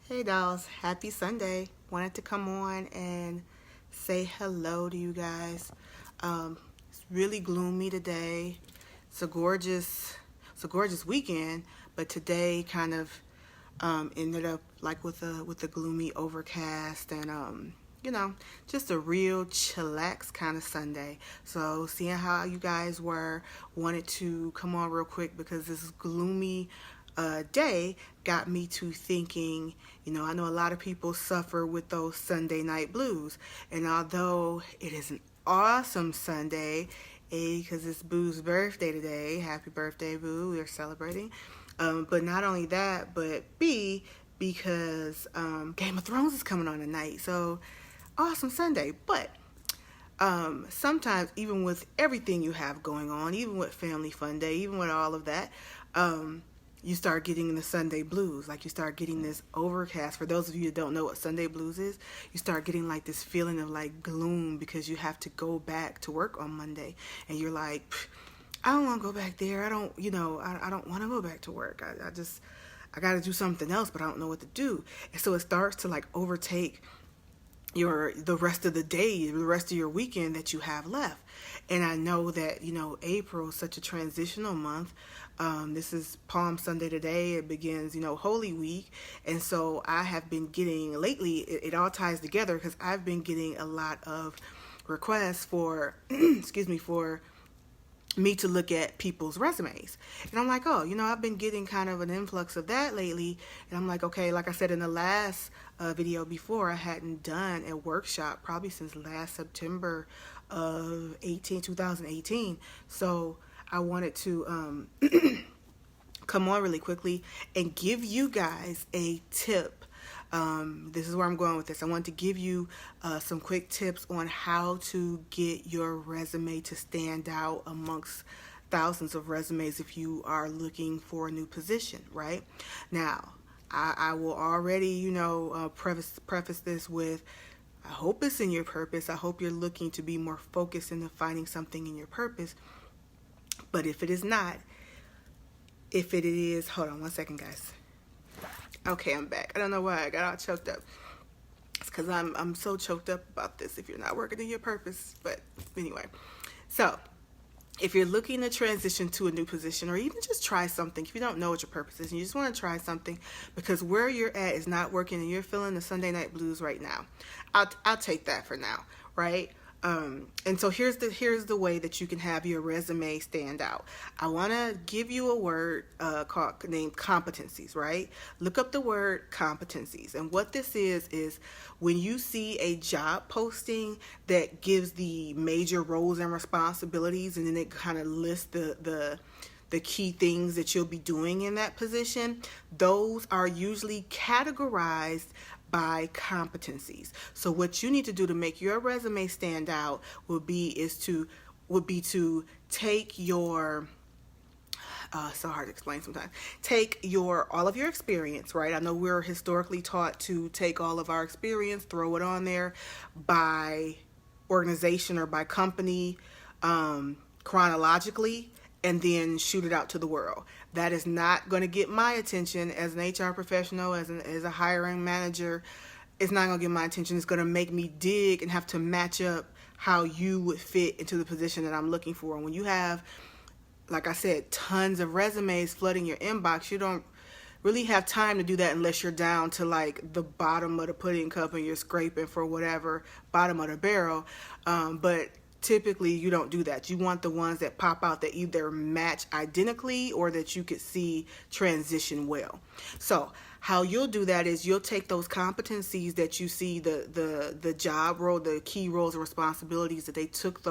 Hey dolls, happy Sunday. Wanted to come on and say hello to you guys. It's really gloomy today. It's a gorgeous weekend, but today kind of ended up like with a gloomy overcast and just a real chillax kind of Sunday. So seeing how you guys were, wanted to come on real quick because this gloomy day got me to thinking. I know a lot of people suffer with those Sunday night blues, and although it is an awesome Sunday, A, because it's Boo's birthday today. Happy birthday, Boo. We're celebrating. But not only that, but B, because Game of Thrones is coming on tonight. So, awesome Sunday. But sometimes, even with everything you have going on, even with Family Fun Day, even with all of that, you start getting the Sunday blues. Like you start getting this overcast. For those of you that don't know what Sunday blues is, you start getting like this feeling of like gloom because you have to go back to work on Monday, and you're like, I don't want to go back there. I don't want to go back to work. I got to do something else, but I don't know what to do. And so it starts to like overtake the rest of the day, the rest of your weekend that you have left. And I know that, April is such a transitional month. This is Palm Sunday today. It begins, Holy Week. And so I have been getting, lately, it all ties together because I've been getting a lot of requests for, excuse me, for me to look at people's resumes. And I'm like, oh, I've been getting kind of an influx of that lately. And I'm like, okay, like I said in the last video before, I hadn't done a workshop probably since last September of 2018. So I wanted to come on really quickly and give you guys a tip. This is where I'm going with this. I want to give you some quick tips on how to get your resume to stand out amongst thousands of resumes if you are looking for a new position, right? Now, I will already, preface this with, I hope it's in your purpose. I hope you're looking to be more focused into finding something in your purpose. But if it is not, if it is, hold on one second, guys. Okay, I'm back. I don't know why I got all choked up. It's because I'm so choked up about this if you're not working in your purpose. But anyway, so if you're looking to transition to a new position or even just try something, if you don't know what your purpose is and you just want to try something because where you're at is not working and you're feeling the Sunday night blues right now, I'll take that for now, right? And so here's the way that you can have your resume stand out. I want to give you a word named competencies, right? Look up the word competencies. And what this is when you see a job posting that gives the major roles and responsibilities, and then it kind of lists the key things that you'll be doing in that position, those are usually categorized by competencies. So what you need to do to make your resume stand out would be to take your so hard to explain sometimes. Take all of your experience, right? I know we're historically taught to take all of our experience, throw it on there by organization or by company, chronologically, and then shoot it out to the world. That is not going to get my attention as an HR professional, as a hiring manager. It's not going to get my attention. It's going to make me dig and have to match up how you would fit into the position that I'm looking for. And when you have, like I said, tons of resumes flooding your inbox, you don't really have time to do that unless you're down to like the bottom of the pudding cup and you're scraping for whatever bottom of the barrel. But typically you don't do that. You want the ones that pop out that either match identically or that you could see transition well. So how you'll do that is you'll take those competencies that you see, the job role, the key roles and responsibilities that they took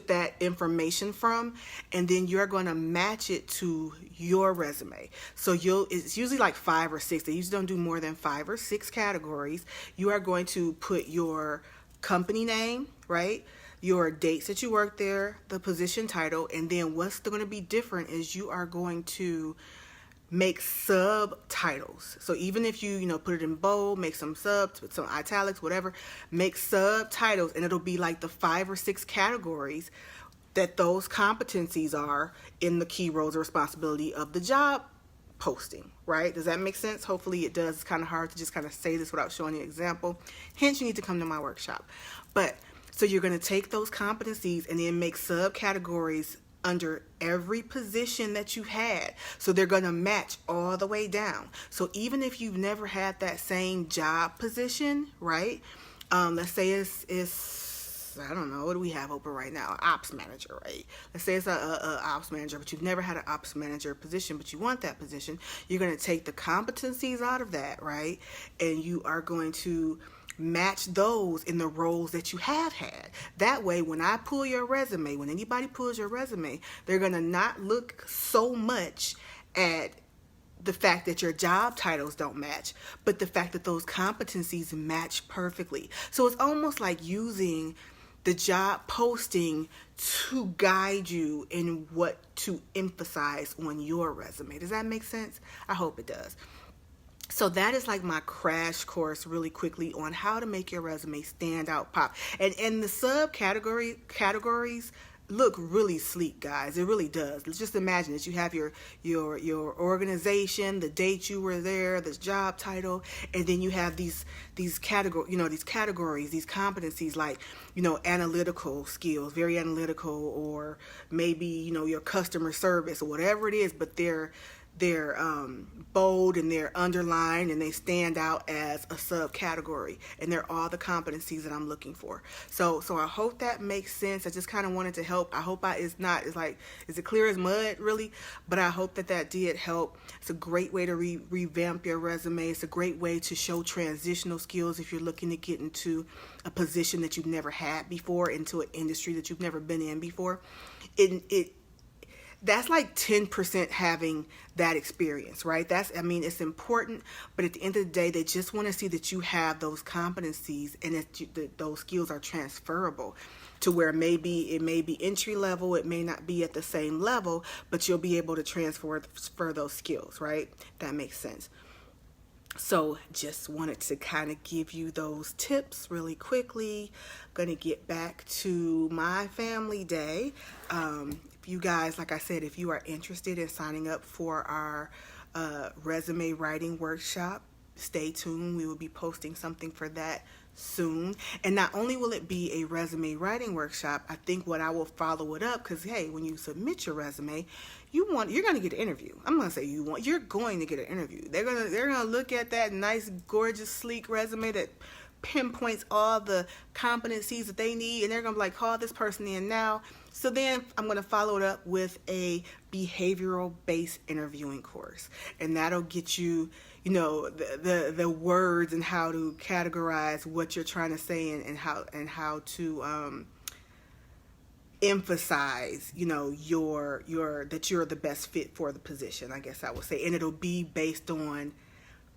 that information from, and then you're going to match it to your resume. So it's usually like 5 or 6. They usually don't do more than 5 or 6 categories. You are going to put your company name, right? Your dates that you worked there, the position title, and then what's going to be different is you are going to make subtitles. So even if you put it in bold, make some subs, some italics, whatever, make subtitles, and it'll be like the 5 or 6 categories that those competencies are in the key roles and responsibility of the job posting, right? Does that make sense? Hopefully it does. It's kind of hard to just kind of say this without showing you an example. Hence, you need to come to my workshop. But so you're going to take those competencies and then make subcategories under every position that you had. So they're going to match all the way down. So even if you've never had that same job position, right? Let's say it's I don't know, what do we have open right now? Ops manager, right? Let's say it's a ops manager, but you've never had an ops manager position, but you want that position. You're going to take the competencies out of that, right? And you are going to match those in the roles that you have had. That way, when I pull your resume, when anybody pulls your resume, they're going to not look so much at the fact that your job titles don't match, but the fact that those competencies match perfectly. So it's almost like using the job posting to guide you in what to emphasize on your resume. Does that make sense? I hope it does. So that is like my crash course really quickly on how to make your resume stand out, pop. And the categories look really sleek, guys. It really does. Let's just imagine that you have your organization, the date you were there, this job title, and then you have these categories, these competencies like, analytical skills, very analytical, or maybe, your customer service or whatever it is, but they're bold and they're underlined and they stand out as a subcategory, and they're all the competencies that I'm looking for. So I hope that makes sense. I just kind of wanted to help. I hope is it clear as mud, really? But I hope that did help. It's a great way to revamp your resume. It's a great way to show transitional skills if you're looking to get into a position that you've never had before, into an industry that you've never been in before. That's like 10% having that experience, right? It's important, but at the end of the day, they just want to see that you have those competencies and that those skills are transferable to where it may be entry level, it may not be at the same level, but you'll be able to transfer those skills, right? That makes sense. So just wanted to kind of give you those tips really quickly. Going to get back to my family day. You guys, like I said, if you are interested in signing up for our resume writing workshop, stay tuned. We will be posting something for that soon. And not only will it be a resume writing workshop, I think what I will follow it up, because hey, when you submit your resume, you're going to get an interview. I'm going to say you're going to get an interview. They're going to look at that nice, gorgeous, sleek resume that pinpoints all the competencies that they need, and they're going to be like, call this person in now. So then I'm going to follow it up with a behavioral based interviewing course, and that'll get you, the words and how to categorize what you're trying to say, and how to emphasize, that you're the best fit for the position, I guess I would say. And it'll be based on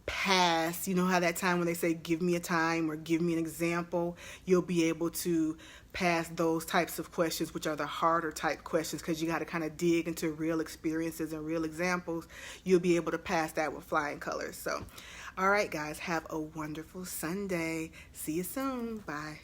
past, how that time when they say give me a time or give me an example, you'll be able to pass those types of questions, which are the harder type questions, because you got to kind of dig into real experiences and real examples. You'll be able to pass that with flying colors. So all right, guys, have a wonderful Sunday. See you soon. Bye.